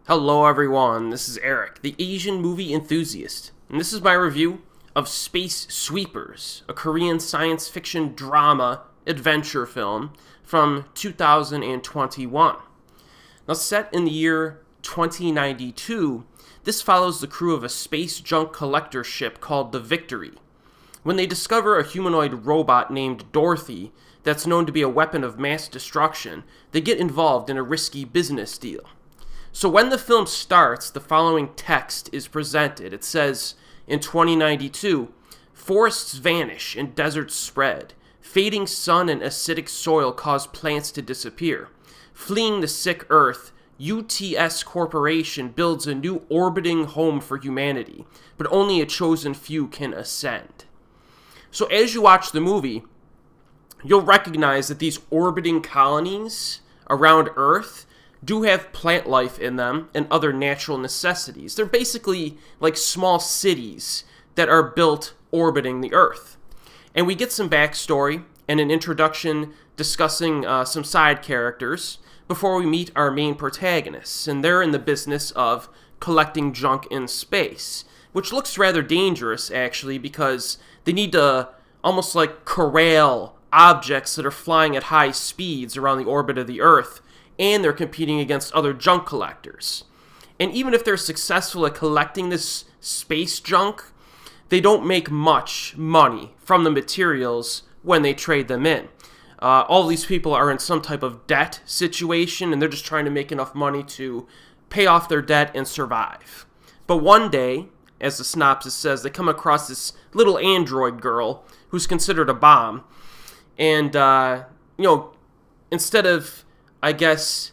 Hello everyone, this is Erik, the Asian movie enthusiast, and this is my review of Space Sweepers, a Korean science fiction drama adventure film from 2021. Now set in the year 2092, this follows the crew of a space junk collector ship called the Victory. When they discover a humanoid robot named Dorothy that's known to be a weapon of mass destruction, they get involved in a risky business deal. So when the film starts, the following text is presented. It says, in 2092, forests vanish and deserts spread. Fading sun and acidic soil cause plants to disappear. Fleeing the sick earth, UTS Corporation builds a new orbiting home for humanity, but only a chosen few can ascend. So as you watch the movie, you'll recognize that these orbiting colonies around Earth do have plant life in them and other natural necessities. They're basically like small cities that are built orbiting the Earth. And we get some backstory and an introduction discussing some side characters before we meet our main protagonists. And they're in the business of collecting junk in space, which looks rather dangerous actually, because they need to almost like corral objects that are flying at high speeds around the orbit of the Earth, and they're competing against other junk collectors. And even if they're successful at collecting this space junk, they don't make much money from the materials when they trade them in. All these people are in some type of debt situation, and they're just trying to make enough money to pay off their debt and survive. But one day, as the synopsis says, they come across this little android girl who's considered a bomb. And, instead of, I guess,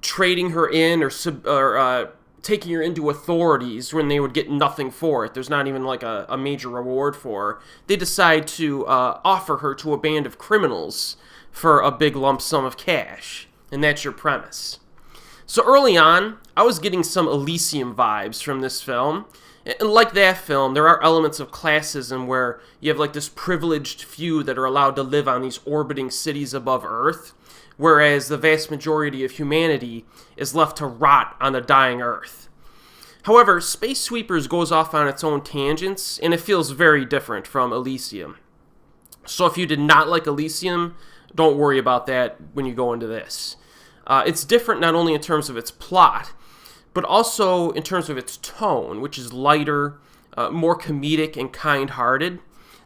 trading her in or taking her into authorities when they would get nothing for it, there's not even like a major reward for her, they decide to offer her to a band of criminals for a big lump sum of cash. And that's your premise. So early on, I was getting some Elysium vibes from this film. And like that film, there are elements of classism where you have like this privileged few that are allowed to live on these orbiting cities above Earth, whereas the vast majority of humanity is left to rot on a dying Earth. However, Space Sweepers goes off on its own tangents, and it feels very different from Elysium. So if you did not like Elysium, don't worry about that when you go into this. It's different not only in terms of its plot, but also in terms of its tone, which is lighter, more comedic and kind-hearted.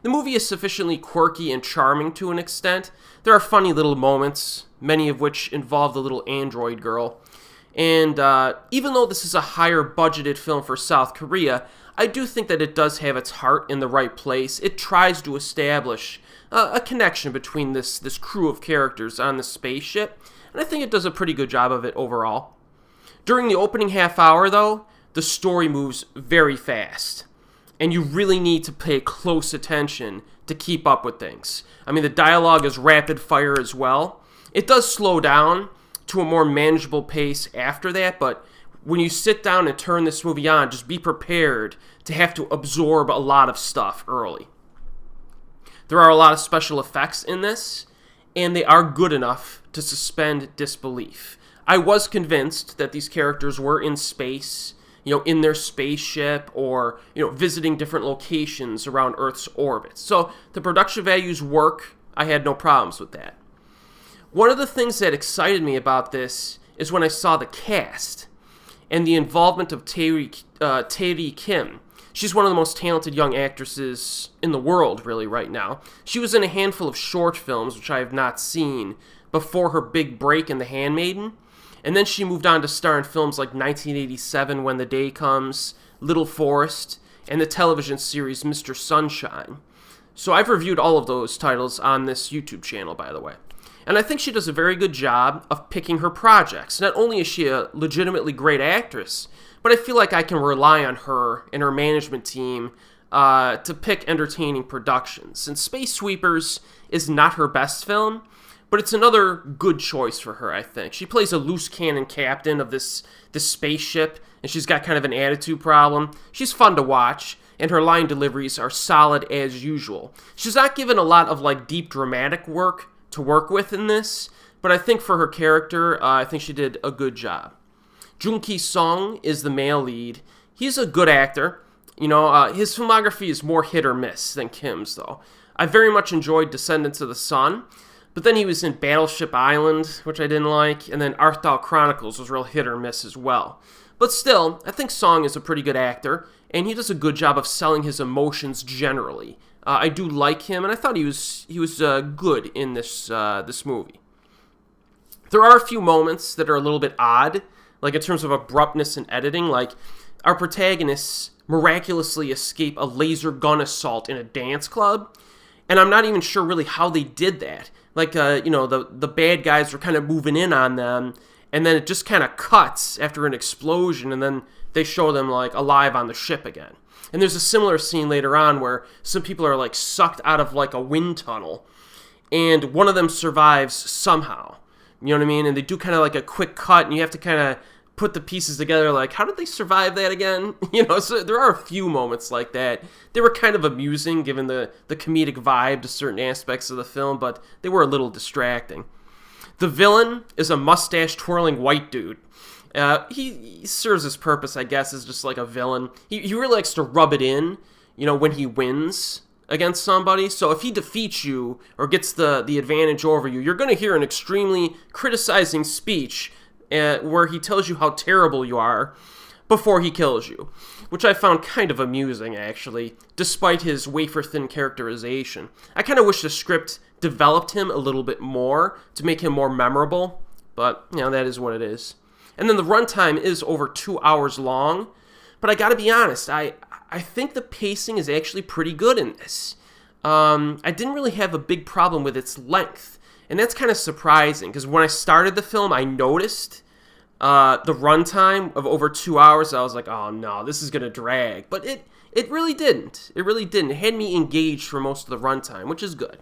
The movie is sufficiently quirky and charming to an extent. There are funny little moments, many of which involve the little android girl. And even though this is a higher budgeted film for South Korea, I do think that it does have its heart in the right place. It tries to establish a connection between this crew of characters on the spaceship, and I think it does a pretty good job of it overall. During the opening half hour, though, the story moves very fast, and you really need to pay close attention to keep up with things. I mean, the dialogue is rapid fire as well. It does slow down to a more manageable pace after that, but when you sit down and turn this movie on, just be prepared to have to absorb a lot of stuff early. There are a lot of special effects in this, and they are good enough to suspend disbelief. I was convinced that these characters were in space, in their spaceship, or, visiting different locations around Earth's orbit. So the production values work. I had no problems with that. One of the things that excited me about this is when I saw the cast and the involvement of Tae-ri Kim. She's one of the most talented young actresses in the world, really, right now. She was in a handful of short films, which I have not seen, before her big break in The Handmaiden. And then she moved on to star in films like 1987, When the Day Comes, Little Forest, and the television series Mr. Sunshine. So I've reviewed all of those titles on this YouTube channel, by the way. And I think she does a very good job of picking her projects. Not only is she a legitimately great actress, but I feel like I can rely on her and her management team to pick entertaining productions. And Space Sweepers is not her best film, but it's another good choice for her, I think. She plays a loose cannon captain of this spaceship, and she's got kind of an attitude problem. She's fun to watch, and her line deliveries are solid as usual. She's not given a lot of like deep dramatic work to work with in this, but I think for her character, I think she did a good job. Junkie Song is the male lead. He's a good actor. His filmography is more hit or miss than Kim's, though. I very much enjoyed Descendants of the Sun, but then he was in Battleship Island, which I didn't like, and then Arthal Chronicles was real hit or miss as well. But still, I think Song is a pretty good actor, and he does a good job of selling his emotions generally. I do like him, and I thought he was good in this movie. There are a few moments that are a little bit odd, like in terms of abruptness and editing. Like, our protagonists miraculously escape a laser gun assault in a dance club, and I'm not even sure really how they did that. Like, the bad guys were kind of moving in on them, and then it just kind of cuts after an explosion, and then they show them, like, alive on the ship again. And there's a similar scene later on where some people are, like, sucked out of, like, a wind tunnel, and one of them survives somehow. You know what I mean? And they do kind of like a quick cut, and you have to kind of put the pieces together, like, how did they survive that again? So there are a few moments like that. They were kind of amusing, given the comedic vibe to certain aspects of the film, but they were a little distracting. The villain is a mustache-twirling white dude. He serves his purpose, I guess, as just like a villain. He really likes to rub it in, when he wins against somebody. So if he defeats you or gets the advantage over you, you're going to hear an extremely criticizing speech where he tells you how terrible you are before he kills you, which I found kind of amusing, actually, despite his wafer-thin characterization. I kind of wish the script developed him a little bit more to make him more memorable, but, that is what it is. And then the runtime is over 2 hours long, but I gotta be honest, I think the pacing is actually pretty good in this. I didn't really have a big problem with its length, and that's kind of surprising, because when I started the film, I noticed the runtime of over 2 hours. I was like, oh no, this is gonna drag. But it really didn't. It really didn't. It had me engaged for most of the runtime, which is good.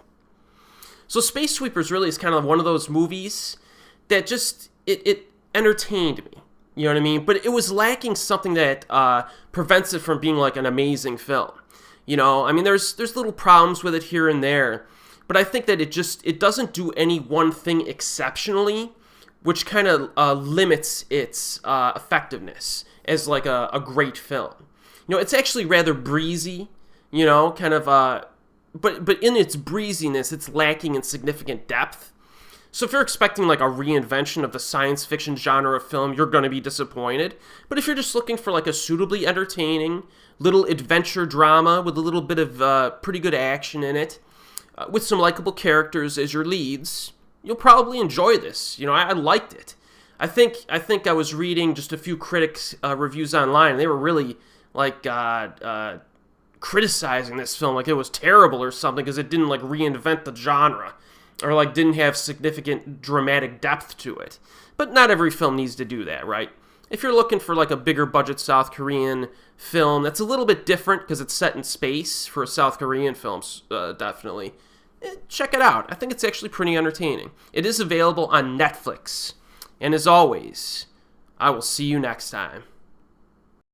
So Space Sweepers really is kind of one of those movies that just, it entertained me. You know what I mean? But it was lacking something that prevents it from being like an amazing film. There's little problems with it here and there, but I think that it doesn't do any one thing exceptionally, which kind of limits its effectiveness as like a great film. It's actually rather breezy, but in its breeziness, it's lacking in significant depth. So if you're expecting like a reinvention of the science fiction genre of film, you're going to be disappointed. But if you're just looking for like a suitably entertaining little adventure drama with a little bit of pretty good action in it, with some likable characters as your leads, you'll probably enjoy this. I liked it. I think I was reading just a few critics' reviews online, and they were really like criticizing this film like it was terrible or something because it didn't like reinvent the genre, or like didn't have significant dramatic depth to it. But not every film needs to do that, right? If you're looking for like a bigger budget South Korean film that's a little bit different because it's set in space for a South Korean film, definitely, check it out. I think it's actually pretty entertaining. It is available on Netflix. And as always, I will see you next time.